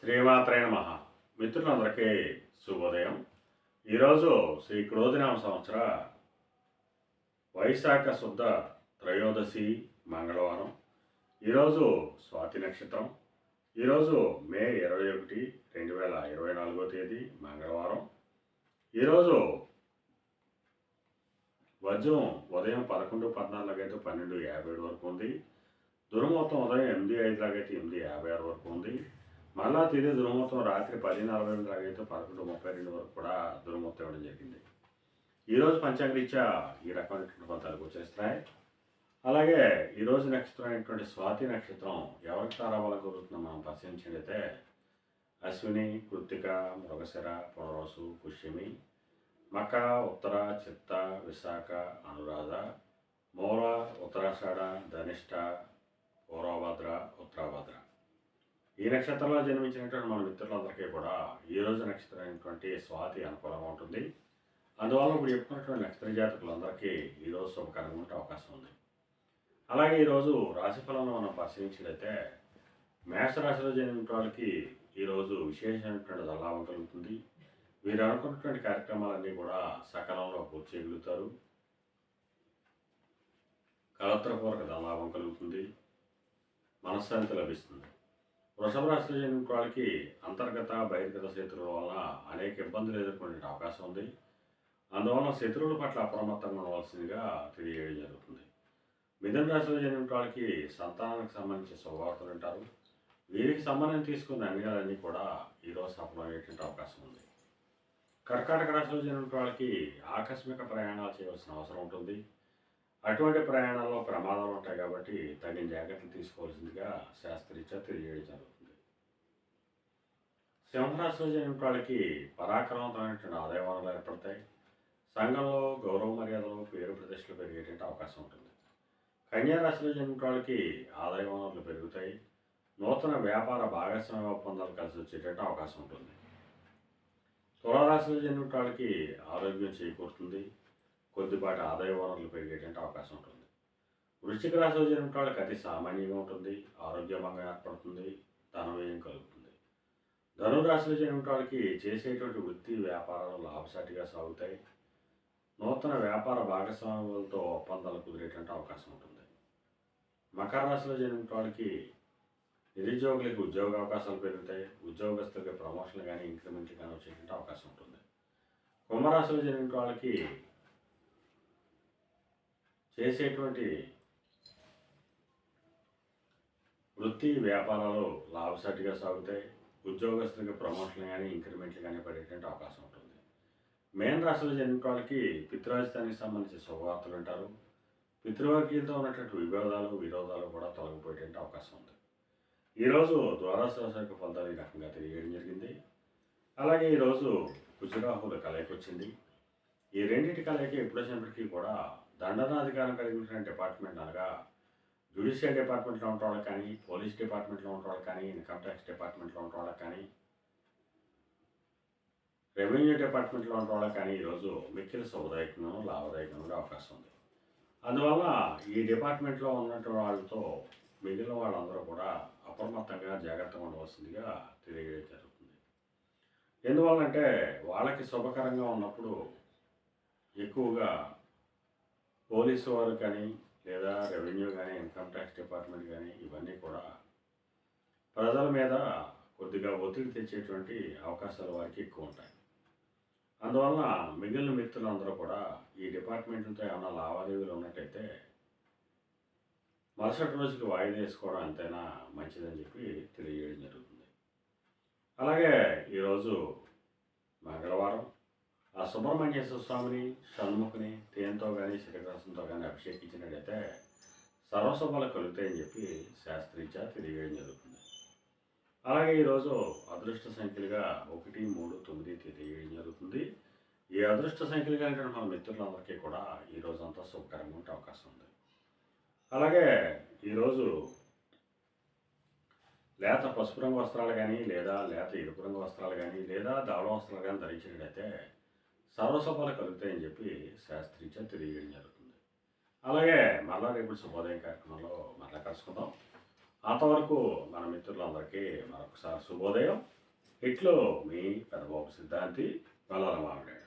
శ్రీమాత్రే నమః. మిత్రులందరికీ శుభోదయం. ఈరోజు శ్రీ క్రోధినామ సంవత్సర వైశాఖ శుద్ధ త్రయోదశి మంగళవారం. ఈరోజు స్వాతి నక్షత్రం. ఈరోజు మే 21, 2024 తేదీ మంగళవారం. ఈరోజు వజ్రం ఉదయం 11:14 అయితే 12:57 వరకు ఉంది. దుర్ముహూర్తం ఉదయం 8:05 అయితే 8:56 వరకు ఉంది. మళ్ళా తిరిగి దుర్ముహూర్తం రాత్రి 10:48 అయితే 11:32 వరకు కూడా దుర్ముహూర్తం ఇవ్వడం జరిగింది. ఈరోజు పంచాంగరీత్యా ఈ రకమైనటువంటి ఫలితాలు గోచరిస్తున్నాయి. అలాగే ఈరోజు నక్షత్రం అయినటువంటి స్వాతి నక్షత్రం ఎవరికి తారాబలం కుదురుతుందో మనం పరిశీలించినట్లయితే అశ్విని, కృత్తిక, మృగశిర, పునర్వసు, పుష్యమి, మక, ఉత్తర, చిత్త, విశాఖ, అనురాధ, మూల, ఉత్తరాషాఢ, ధనిష్ట, పూర్వభద్ర, ఉత్తరాభద్ర. ఈ నక్షత్రంలో జన్మించినటువంటి మన మిత్రులందరికీ కూడా ఈరోజు నక్షత్రం అయినటువంటి స్వాతి అనుకూలంగా ఉంటుంది. అందువల్ల ఇప్పుడు చెప్పుకున్నటువంటి నక్షత్ర జాతకులందరికీ ఈరోజు శుభకరంగా ఉండే అవకాశం ఉంది. అలాగే ఈరోజు రాశిఫలంలో మనం పరిశీలించినట్లయితే మేషరాశిలో జన్మించిన వాళ్ళకి ఈరోజు విశేషమైనటువంటి లాభం కలుగుతుంది. వీరు అనుకున్నటువంటి కార్యక్రమాలన్నీ కూడా సకాలంలో పూర్తి చేయగలుగుతారు. కలత్రపూర్వక ధనలాభం కలుగుతుంది. మనశ్శాంతి లభిస్తుంది. వృషభ రాశిలో జన్మించిన వాళ్ళకి అంతర్గత బహిర్గత శత్రువుల వల్ల అనేక ఇబ్బందులు ఎదుర్కొనే అవకాశం ఉంది. అందువల్ల శత్రువుల పట్ల అప్రమత్తంగా ఉండవలసిందిగా తెలియజేయడం జరుగుతుంది. మిథున రాశిలో జన్మించిన వాళ్ళకి సంతానానికి సంబంధించిన శుభవార్తలు వింటారు. వీరికి సంబంధం తీసుకున్న నిర్ణయాలన్నీ కూడా ఈరోజు సఫలమయ్యేటువంటి అవకాశం ఉంది. కర్కాటక రాశిలో జన్మించిన వాళ్ళకి ఆకస్మిక ప్రయాణాలు చేయవలసిన అవసరం ఉంటుంది. అటువంటి ప్రయాణాల్లో ప్రమాదాలు ఉంటాయి కాబట్టి తగిన జాగ్రత్తలు తీసుకోవాల్సిందిగా శాస్త్రీరీత్యా తెలియజేయడం జరుగుతుంది. సింహరాశిలో జన్మించిన వాళ్ళకి పరాక్రమవంతమైనటువంటి ఆదాయ వనరులు ఏర్పడతాయి. సంఘంలో గౌరవ మర్యాదలు, పేరు ప్రతిష్టలు పెరిగేటువంటి అవకాశం ఉంటుంది. కన్యా రాశిలో జన్మించిన వాళ్ళకి ఆదాయ వనరులు పెరుగుతాయి. నూతన వ్యాపార భాగస్వామ్య ఒప్పందాలు కలిసి వచ్చేటువంటి అవకాశం ఉంటుంది. తులారాశిలో జన్మించిన వాళ్ళకి ఆరోగ్యం చేకూరుతుంది. కొద్దిపాటి ఆదాయ వనరులు పెరిగేటువంటి అవకాశం ఉంటుంది. వృశ్చిక రాశిలో జన్మించిన వాళ్ళకి అతి సామాన్యంగా ఉంటుంది. ఆరోగ్యమంగా ఏర్పడుతుంది. ధనవ్యయం కలుగుతుంది. ధనురాశిలో జన్మించిన వాళ్ళకి చేసేటువంటి వృత్తి వ్యాపారాలు లాభసాటిగా సాగుతాయి. నూతన వ్యాపార భాగస్వాములతో ఒప్పందాలు కుదిరేటువంటి అవకాశం ఉంటుంది. మకర రాశిలో జన్మించిన వాళ్ళకి నిరుద్యోగులకు ఉద్యోగ అవకాశాలు పెరుగుతాయి. ఉద్యోగస్తులకి ప్రమోషన్లు కానీ ఇంక్రిమెంట్లు కానీ వచ్చేటువంటి అవకాశం ఉంటుంది. కుంభరాశిలో జన్మించిన వాళ్ళకి చేసేటువంటి వృత్తి వ్యాపారాలు లాభసాటిగా సాగుతాయి. ఉద్యోగస్తులకి ప్రమోషన్లు కానీ ఇంక్రిమెంట్లు కానీ పడేటువంటి అవకాశం ఉంటుంది. మేన రాశిలో జన్మించిన వాళ్ళకి పితృరాజధానికి సంబంధించిన శుభవార్తలు వింటారు. పితృవర్గీయంతో ఉన్నటువంటి విరోధాలు కూడా తొలగిపోయేటువంటి అవకాశం ఉంది. ఈరోజు ద్వాదశ రాశి యొక్క ఫలితాలు ఈ రకంగా తెలియజేయడం జరిగింది. అలాగే ఈరోజు కుజరాహుల కలయిక వచ్చింది. ఈ రెండింటి కలయిక ఎప్పుడు వచ్చినప్పటికీ కూడా దండనాధికారం కలిగినటువంటి డిపార్ట్మెంట్ అనగా జ్యుడిషియల్ డిపార్ట్మెంట్లో ఉన్న వాళ్ళకి కానీ, పోలీస్ డిపార్ట్మెంట్లో ఉన్న వాళ్ళకి కానీ, ఇన్కమ్ ట్యాక్స్ డిపార్ట్మెంట్లో ఉన్న వాళ్ళకి కానీ, రెవెన్యూ డిపార్ట్మెంట్లో ఉన్న వాళ్ళకి కానీ ఈరోజు మిక్కిలి శుభదాయకంగా లాభదాయకంగా అవకాశం ఉంది. అందువల్ల ఈ డిపార్ట్మెంట్లో ఉన్నటువంటి వాళ్ళతో మిగిలిన వాళ్ళందరూ కూడా అప్రమత్తంగా జాగ్రత్తగా ఉండవలసిందిగా తెలియజేయడం జరుగుతుంది. ఎందువల్లంటే వాళ్ళకి శుభకరంగా ఉన్నప్పుడు ఎక్కువగా పోలీసు వారు కానీ, లేదా రెవెన్యూ కానీ, ఇన్కమ్ ట్యాక్స్ డిపార్ట్మెంట్ కానీ ఇవన్నీ కూడా ప్రజల మీద కొద్దిగా ఒత్తిడి తెచ్చేటువంటి అవకాశాలు వారికి ఎక్కువ ఉంటాయి. అందువలన మిగిలిన మిత్రులందరూ కూడా ఈ డిపార్ట్మెంట్లతో ఏమైనా లావాదేవీలు ఉన్నట్టయితే మరుసటి రోజుకి వాయిదా వేసుకోవడం ఎంతైనా మంచిదని చెప్పి తెలియజేయడం జరుగుతుంది. అలాగే ఈరోజు మంగళవారం ఆ సుబ్రహ్మణ్యేశ్వర స్వామిని, షణ్ముఖుని తేనెతో కానీ శ్రీరసంతో కానీ అభిషేకించినట్టయితే సర్వశుభాలు కలుగుతాయని చెప్పి శాస్త్రీరీత్యా తెలియజేయడం జరుగుతుంది. అలాగే ఈరోజు అదృష్ట సంఖ్యలుగా 1, 3, 9 తెలియజేయడం జరుగుతుంది. ఈ అదృష్ట సంఖ్యలు కలిగిన మన మిత్రులందరికీ కూడా ఈరోజు అంతా శుభకరంగా ఉండే అవకాశం ఉంది. అలాగే ఈరోజు లేత పసుపు రంగు వస్త్రాలు కానీ, లేదా లేత ఎరుపు రంగు వస్త్రాలు కానీ, లేదా ధవళ వస్త్రాలు కానీ ధరించినట్టయితే సర్వశుభాలు కలుగుతాయని చెప్పి శాస్త్రీరీత్యా తెలియజేయడం జరుగుతుంది. అలాగే మరలా రేపు శుభోదయం కార్యక్రమంలో మరలా కలుసుకుందాం. అంతవరకు మన మిత్రులందరికీ మరొకసారి శుభోదయం. ఇట్లో మీ పెదబాబు సిద్ధాంతి వలాల మామిడి.